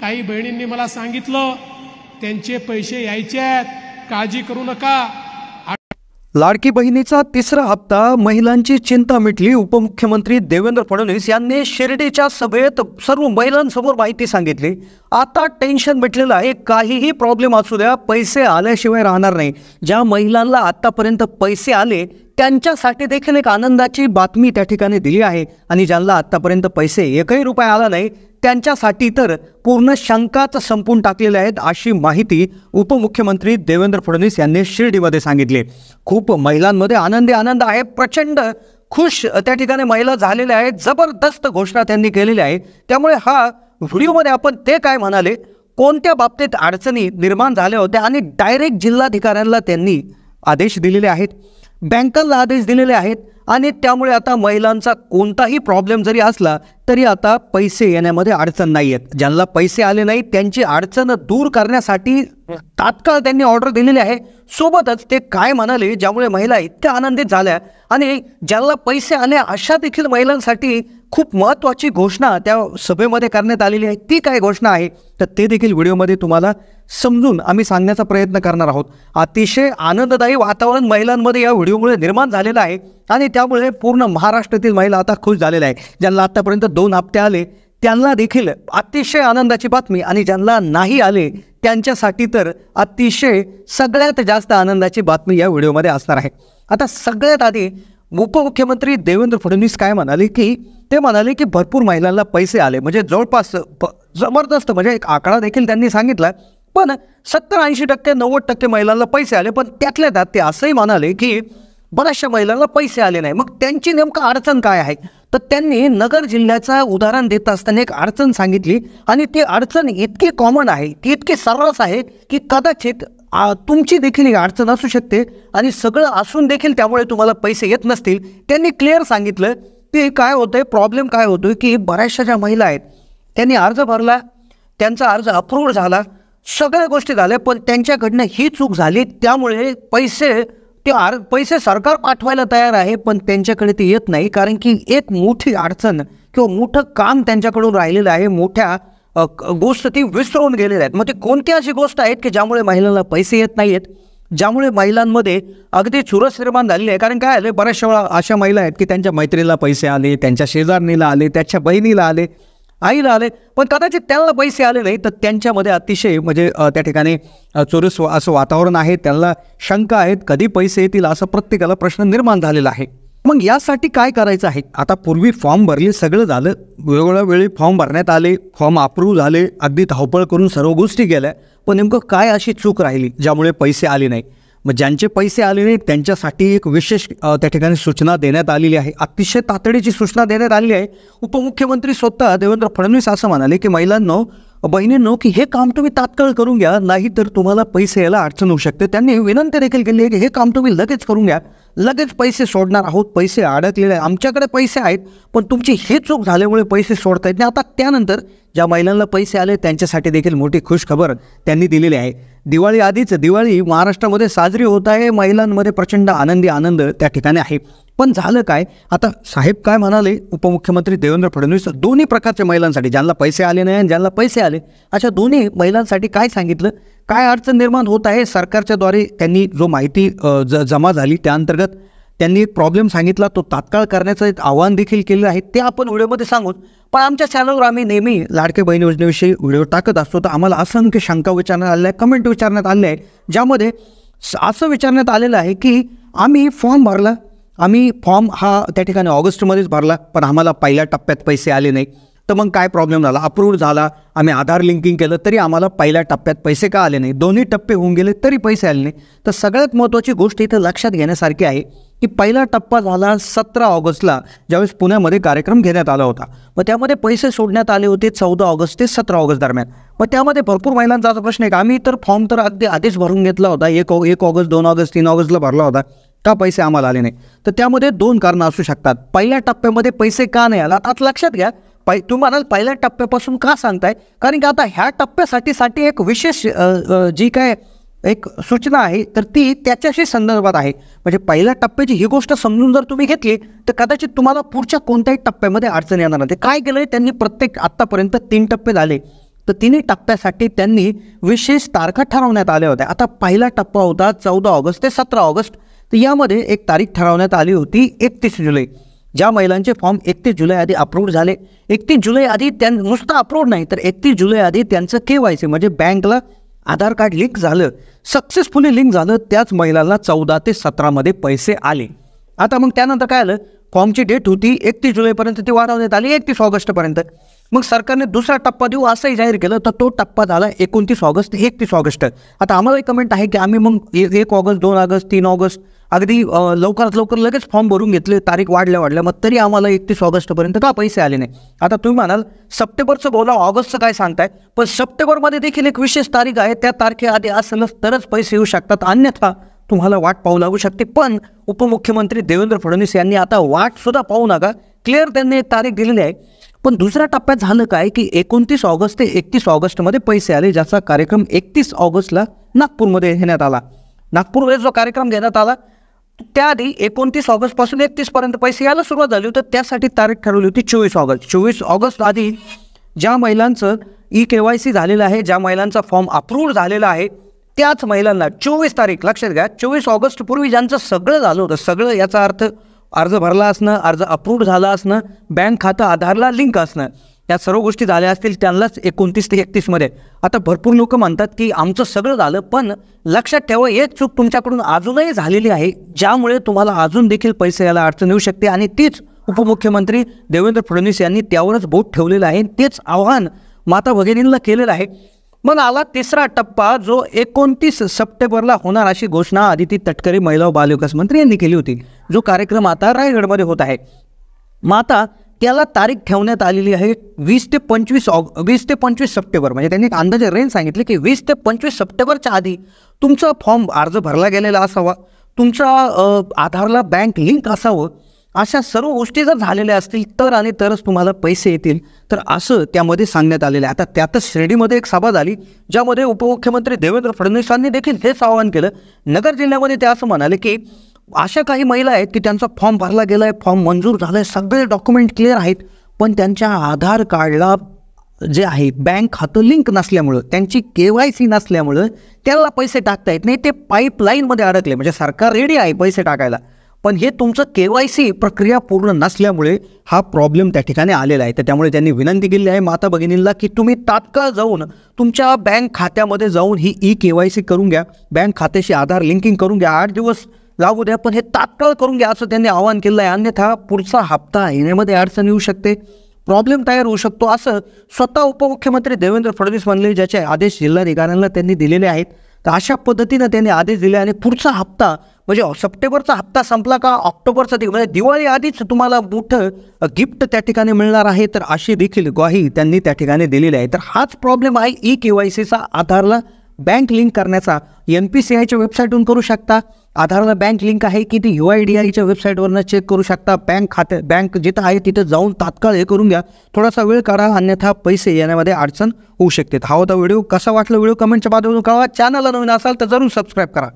काही बहिणींनी मला सांगितलं त्यांचे पैसे यायचे आहेत, काळजी करू नका। लाडकी बहिणीचा तिसरा हप्ता, महिलांची चिंता मिटली। उपमुख्यमंत्री देवेंद्र फडणवीस यांनी शिर्डीच्या सभेत सर्व महिलांसमोर माहिती सांगितली। आता टेन्शन मिटलेलं आहे, काहीही प्रॉब्लेम असू द्या, पैसे आल्याशिवाय राहणार नाही। ज्या महिलांना आतापर्यंत पैसे आले त्यांच्यासाठी देखील एक आनंदाची बातमी त्या ठिकाणी दिली आहे आणि ज्यांना आतापर्यंत पैसे एकही रुपया आला नाही त्यांच्यासाठी तर पूर्ण शंकाच संपून टाकलेल्या आहेत, अशी माहिती उपमुख्यमंत्री देवेंद्र फडणवीस यांनी शिर्डीमध्ये सांगितली। खूप महिलांमध्ये आनंद आहे, प्रचंड खुश त्या ठिकाणी महिला झालेल्या आहेत, जबरदस्त घोषणा त्यांनी केलेल्या आहे। त्यामुळे हा व्हिडिओमध्ये आपण ते काय म्हणाले, कोणत्या बाबतीत अडचणी निर्माण झाल्या होत्या आणि डायरेक्ट जिल्हाधिकाऱ्यांना त्यांनी आदेश दिलेले आहेत, बँकांना आदेश दिलेले आहेत आणि त्यामुळे आता महिलांचा कोणताही प्रॉब्लेम जरी असला तरी आता पैसे येण्यामध्ये अडचण नाही आहेत। ज्यांना पैसे आले नाही त्यांची अडचण दूर करण्यासाठी तात्काळ त्यांनी ऑर्डर दिलेली आहे। सोबतच ते काय म्हणाले ज्यामुळे महिला इतक्या आनंदित झाल्या आणि ज्यांना पैसे आले अशा देखील महिलांसाठी खूप महत्त्वाची घोषणा त्या सभेमध्ये करण्यात आलेली आहे। ती काय घोषणा आहे तर ते देखील व्हिडिओमध्ये तुम्हाला समजून आम्ही सांगण्याचा प्रयत्न करणार आहोत। अतिशय आनंददायी वातावरण महिलांमध्ये या व्हिडिओमुळे निर्माण झालेलं आहे आणि त्यामुळे पूर्ण महाराष्ट्रातील महिला आता खुश झालेल्या आहे। ज्यांना आतापर्यंत 2 हप्ते आले त्यांना देखील अतिशय आनंदाची बातमी आणि ज्यांना नाही आले त्यांच्यासाठी तर अतिशय सगळ्यात जास्त आनंदाची बातमी या व्हिडिओमध्ये असणार आहे। आता सगळ्यात आधी उपमुख्यमंत्री देवेंद्र फडणवीस काय म्हणाले की ते म्हणाले की भरपूर महिलांना पैसे आले, म्हणजे जवळपास जबरदस्त म्हणजे एक आकडा देखील त्यांनी सांगितला, पण 70-80% 90% महिलांना पैसे आले। पण त्यातल्या त्यात ते असंही म्हणाले की बऱ्याचशा महिलांना पैसे आले नाही। मग त्यांची नेमकं अडचण काय आहे तर त्यांनी नगर जिल्ह्याचा उदाहरण देत असताना एक अडचण सांगितली आणि ती अडचण इतकी कॉमन आहे, ती इतकी सर्रास आहे की कदाचित तुमची देखील ही अडचण असू शकते आणि सगळं असून देखील त्यामुळे तुम्हाला पैसे येत नसतील। त्यांनी क्लिअर सांगितलं की काय होतंय, प्रॉब्लेम काय होतोय की बऱ्याचशा ज्या महिला आहेत त्यांनी अर्ज भरला, त्यांचा अर्ज अप्रूव्ह झाला, सगळ्या गोष्टी झाल्या, पण त्यांच्याकडनं ही चूक झाली त्यामुळे पैसे सरकार पाठवायला तयार आहे पण त्यांच्याकडे ते येत नाही, कारण की एक मोठी अडचण किंवा मोठं काम त्यांच्याकडून राहिलेलं आहे, मोठ्या गोष्ट ती विसरून गेलेल्या आहेत। मग ते कोणत्या अशी गोष्ट आहेत की ज्यामुळे महिलांना पैसे येत नाही आहेत, ज्यामुळे महिलांमध्ये अगदी चुरस निर्माण झालेली आहे। कारण काय आले, बऱ्याचशा वेळा अशा महिला आहेत की त्यांच्या मैत्रिणीला पैसे आले, त्यांच्या शेजारणीला आले, त्याच्या बहिणीला आले, आईला आले, पण कदाचित त्यांना पैसे आले नाही तर त्यांच्यामध्ये अतिशय म्हणजे त्या ठिकाणी चुरस असं वातावरण आहे, त्यांना शंका आहेत कधी पैसे येतील असं प्रत्येकाला प्रश्न निर्माण झालेला आहे। मग यासाठी काय करायचं आहे, आता पूर्वी फॉर्म भरले, सगळं झालं, वेगवेगळ्या वेळी फॉर्म भरण्यात आले, फॉर्म अप्रूव्ह झाले, अगदी धावपळ करून सर्व गोष्टी केल्या, पण नेमकं काय अशी चूक राहिली ज्यामुळे पैसे आले नाही। मग ज्यांचे पैसे आले नाही त्यांच्यासाठी एक विशेष त्या ठिकाणी सूचना देण्यात आलेली आहे, अतिशय तातडीची सूचना देण्यात आलेली आहे। उपमुख्यमंत्री स्वतः देवेंद्र फडणवीस असं म्हणाले की महिलांनो, बहिणींनो की हे काम तुम्ही तात्काळ करून घ्या, नाही तर तुम्हाला पैसे यायला अडचण होऊ शकते। त्यांनी विनंती देखील केली आहे की हे काम तुम्ही लगेच करून घ्या, लगेच पैसे सोडणार आहोत, पैसे अडकलेले आमच्याकडे पैसे आहेत पण तुमची ही चूक झाल्यामुळे पैसे सोडता येत नाही। आता त्यानंतर ज्या महिलांना पैसे आले त्यांच्यासाठी देखील मोठी खुश खबर त्यांनी दिलेली आहे। दिवाळी आधीच दिवाळी महाराष्ट्रामध्ये साजरी होत आहे, महिलांमध्ये प्रचंड आनंद त्या ठिकाणी आहे। पण झालं काय, आता साहेब काय म्हणाले उपमुख्यमंत्री देवेंद्र फडणवीस, दोन्ही प्रकारच्या महिलांसाठी, ज्यांना पैसे आले नाही आणि ज्यांना पैसे आले अशा दोन्ही महिलांसाठी काय सांगितलं, काय अडचण निर्माण होत आहे। सरकारच्या द्वारे त्यांनी जो माहिती जमा झाली त्या अंतर्गत त्यांनी एक प्रॉब्लेम सांगितला, तो तात्काळ करण्याचं एक आव्हान देखील केलं आहे, ते आपण व्हिडिओमध्ये सांगून। पण आमच्या चॅनलवर आम्ही नेहमी लाडके बहीण योजनेविषयी व्हिडिओ टाकत असतो, तर आम्हाला असंख्य शंका विचारण्यात आल्या आहे, कमेंट विचारण्यात आले आहे, ज्यामध्ये असं विचारण्यात आलेलं आहे की आम्ही फॉर्म भरला, आम्ही फॉर्म हा त्या ठिकाणी ऑगस्टमध्येच भरला पण आम्हाला पहिल्या टप्प्यात पैसे आले नाही, तर मग काय प्रॉब्लेम झाला, अप्रूव्ह झाला, आम्ही आधार लिंकिंग केलं तरी आम्हाला पहिल्या टप्प्यात पैसे का आले नाही, दोन्ही टप्पे होऊन गेले तरी पैसे आले नाही। तर सगळ्यात महत्त्वाची गोष्ट इथं लक्षात घेण्यासारखी आहे की पहिला टप्पा झाला 17 ऑगस्टला, ज्यावेळेस पुण्यामध्ये कार्यक्रम घेण्यात आला होता, मग त्यामध्ये पैसे सोडण्यात आले होते 14 ऑगस्ट ते 17 ऑगस्ट दरम्यान। मग त्यामध्ये भरपूर महिलांचा असा प्रश्न आहे की आम्ही तर फॉर्म तर अगदी आधीच भरून घेतला होता, 1 ऑगस्ट 2 ऑगस्ट 3 ऑगस्टला भरला होता, का पैसे आम्हाला आले नाही। तर त्यामध्ये 2 कारणं असू शकतात। पहिल्या टप्प्यामध्ये पैसे का नाही आला, आता लक्षात घ्या, तुम्हाला पहिल्या टप्प्यापासून का सांगताय, कारण की आता ह्या टप्प्यासाठी एक विशेष जी काय एक सूचना आहे तर ती त्याच्याशी संदर्भात आहे। म्हणजे पहिल्या टप्प्याची ही गोष्ट समजून जर तुम्ही घेतली तर कदाचित तुम्हाला पुढच्या कोणत्याही टप्प्यामध्ये अडचण येणार नाही। काय केलं त्यांनी, प्रत्येक आत्तापर्यंत 3 टप्पे झाले, तर तिन्ही टप्प्यासाठी त्यांनी विशेष तारखा ठरवण्यात आल्या होत्या. आता पहिला टप्पा होता 14 ऑगस्ट ते 17 ऑगस्ट. तर यामध्ये एक तारीख ठरवण्यात आली होती 31 जुलै. ज्या महिलांचे फॉर्म 31 जुलै आधी अप्रूव्ह झाले, 31 जुलै आधी नुसतं अप्रूव्ह नाही तर 31 जुलै आधी त्यांचं KYC म्हणजे बँकला आधार कार्ड लिंक झालं, सक्सेसफुली लिंक झालं, त्याच महिलांना 14 ते 17 पैसे आले. आता मग त्यानंतर काय आलं, फॉर्मची डेट होती 31 जुलैपर्यंत, ती वाढवण्यात आली 31 ऑगस्टपर्यंत. मग सरकारने दुसरा टप्पा देऊ असंही जाहीर केलं, तर तो टप्पा झाला 29 ऑगस्ट ते 31 ऑगस्ट. आता आम्हाला एक कमेंट आहे की आम्ही मग 1 ऑगस्ट 2 ऑगस्ट 3 ऑगस्ट अगदी लवकरात लवकर लगेच फॉर्म भरून घेतले, तारीख वाढल्या मग तरी आम्हाला 31 ऑगस्टपर्यंत का पैसे आले नाही. आता तुम्ही म्हणाल सप्टेंबरचं बोला, ऑगस्टचं काय सांगताय, पण सप्टेंबरमध्ये देखील एक विशेष तारीख आहे, त्या तारखेआधी असलं तरच पैसे येऊ शकतात, अन्यथा तुम्हाला वाट पाहू लागू शकते. पण उपमुख्यमंत्री देवेंद्र फडणवीस यांनी आता वाटसुद्धा पाहू नका, क्लिअर त्यांनी एक तारीख दिलेली आहे. पण दुसऱ्या टप्प्यात झालं काय की 29 ऑगस्ट ते 31 ऑगस्टमध्ये पैसे आले, ज्याचा कार्यक्रम 31 ऑगस्टला नागपूरमध्ये घेण्यात आला. नागपूरमध्ये जो कार्यक्रम घेण्यात आला त्याआधी 29 ऑगस्टपासून 31पर्यंत पैसे यायला सुरुवात झाली होती. त्यासाठी तारीख ठरवली होती 24 ऑगस्ट. 24 ऑगस्ट आधी ज्या महिलांचं KYC झालेलं आहे, ज्या महिलांचा फॉर्म अप्रूव्ह झालेला आहे, त्याच महिलांना 24 तारीख लक्षात घ्या, 24 ऑगस्ट पूर्वी ज्यांचं सगळं झालं होतं, सगळं याचा अर्थ अर्ज भरला असणं, अर्ज अप्रूव्ह झाला असणं, बँक खातं आधारला लिंक असणं, या सर्व गोष्टी झाल्या असतील त्यांनाच 29 ते 31 आता भरपूर लोक म्हणतात की आमचं सगळं झालं, पण लक्षात ठेवा एक चूक तुमच्याकडून अजूनही झालेली आहे, ज्यामुळे तुम्हाला अजून देखील पैसे यायला अडचण येऊ शकते. आणि तीच उपमुख्यमंत्री देवेंद्र फडणवीस यांनी त्यावरच बोट ठेवलेलं आहे, तेच आव्हान माता भगिनींना केलेलं आहे. मग आला तिसरा टप्पा, जो 29 सप्टेंबरला होणार अशी घोषणा आदिती तटकरे महिला व बालविकास मंत्री यांनी केली होती, जो कार्यक्रम आता रायगडमध्ये होत आहे. मग आता त्याला तारीख ठेवण्यात आलेली आहे 20 ते 25 सप्टेंबर. म्हणजे त्यांनी एक अंदाजे रेंज सांगितले की 20 ते 25 सप्टेंबरच्या आधी तुमचा फॉर्म अर्ज भरला गेलेला असावा, तुमचा आधारला बँक लिंक असावं, अशा सर्व गोष्टी जर झालेल्या असतील तर आणि तरच तुम्हाला पैसे येतील, तर असं त्यामध्ये सांगण्यात आलेलं आहे. आता त्यातच शिर्डीमध्ये एक सभा झाली, ज्यामध्ये उपमुख्यमंत्री देवेंद्र फडणवीसांनी देखील हेच आवाहन केलं. नगर जिल्ह्यामध्ये ते असं म्हणाले की अशा काही महिला आहेत की त्यांचा फॉर्म भरला गेला आहे, फॉर्म मंजूर झाला आहे, सगळे डॉक्युमेंट क्लिअर आहेत, पण त्यांच्या आधार कार्डला जे आहे बँक खातं लिंक नसल्यामुळं, त्यांची KYC नसल्यामुळं त्याला पैसे टाकता येत नाही, ते पाईपलाईनमध्ये अडकले. म्हणजे सरकार रेडी आहे पैसे टाकायला, पण हे तुमचं KYC प्रक्रिया पूर्ण नसल्यामुळे हा प्रॉब्लेम त्या ठिकाणी आलेला आहे. तर त्यामुळे त्यांनी विनंती केली आहे माता भगिनींना की तुम्ही तात्काळ जाऊन तुमच्या बँक खात्यामध्ये जाऊन ही KYC करून घ्या, बँक खात्याशी आधार लिंकिंग करून घ्या, 8 दिवस लागू द्या, पण हे तात्काळ करून घ्या असं त्यांनी आवाहन केलं आहे. अन्यथा पुढचा हप्ता येण्यामध्ये अडचण येऊ शकते, प्रॉब्लेम तयार होऊ शकतो, असं स्वतः उपमुख्यमंत्री देवेंद्र फडणवीस म्हणले, ज्याचे आदेश जिल्हाधिकाऱ्यांना त्यांनी दिलेले आहेत. तर अशा पद्धतीनं त्यांनी आदेश दिले आणि पुढचा हप्ता म्हणजे सप्टेंबरचा हप्ता संपला का ऑक्टोबरचा म्हणजे दिवाळी आधीच तुम्हाला मोठं गिफ्ट त्या ठिकाणी मिळणार आहे, तर अशी देखील ग्वाही त्यांनी त्या ठिकाणी दिलेली आहे. तर हाच प्रॉब्लेम आहे KYCचा, आधारला बँक लिंक करण्याचा. NPCIच्या वेबसाईटवरून करू शकता, आधारला बँक लिंक आहे की ती UIDAIच्या वेबसाईटवरनं चेक करू शकता. बँक जिथं आहे तिथं जाऊन तात्काळ हे करून घ्या, थोडासा वेळ काढा, अन्यथा पैसे येण्यामध्ये अडचण होऊ शकते. हा होता व्हिडिओ. कसा वाटला व्हिडिओ कमेंटच्या माध्यमातून कळवा. चॅनलला नवीन असाल तर जरूर सबस्क्राईब करा.